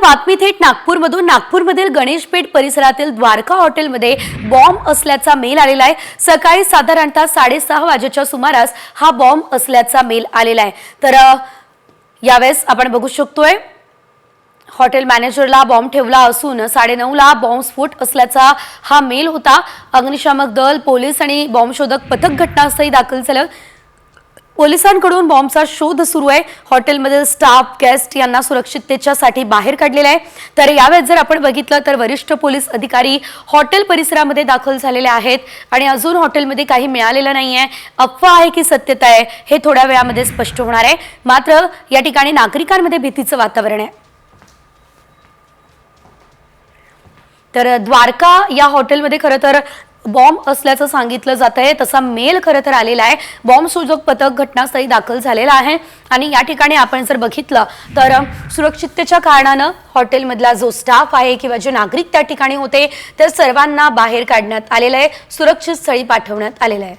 बातमी थेट नागपूरमधून. नागपूरमधील गणेशपेठ परिसरातील द्वारका हॉटेलमध्ये बॉम्ब असल्याचा मेल आलेला आहे. सकाळी साधारणतः 6:30 वाजेच्या सुमारास हा बॉम्ब असल्याचा मेल आलेला आहे. तर यावेळेस आपण बघू शकतोय हॉटेल मॅनेजरला बॉम्ब ठेवला असून 9:30ला बॉम्बस्फोट असल्याचा हा मेल होता. अग्निशामक दल, पोलीस आणि बॉम्ब शोधक पथक घटनास्थळी दाखल झालं. पोलिसांकडून बॉम्बचा शोध सुरू आहे. हॉटेलमधील स्टाफ, गेस्ट यांना सुरक्षिततेच्यासाठी बाहेर काढलेले आहे. तर यावेळेस जर आपण बघितलं तर वरिष्ठ पोलीस अधिकारी हॉटेल परिसरामध्ये दाखल झालेले आहेत आणि अजून हॉटेलमध्ये काही मिळालेलं नाहीये. अफवा आहे की सत्यता आहे हे थोड्या वेळामध्ये स्पष्ट होणार आहे. मात्र या ठिकाणी नागरिकांमध्ये भीतीचं वातावरण आहे. तर द्वारका या हॉटेलमध्ये खरं तर बॉम्ब असल्याचं सांगितलं जात आहे. तसा मेल खरं तर आलेला आहे. बॉम्ब शोधक पथक घटनास्थळी दाखल झालेला आहे आणि या ठिकाणी आपण जर बघितलं तर सुरक्षिततेच्या कारणानं हॉटेलमधला जो स्टाफ आहे किंवा जे नागरिक त्या ठिकाणी होते त्या सर्वांना बाहेर काढण्यात आलेलं आहे. सुरक्षित स्थळी पाठवण्यात आलेलं आहे.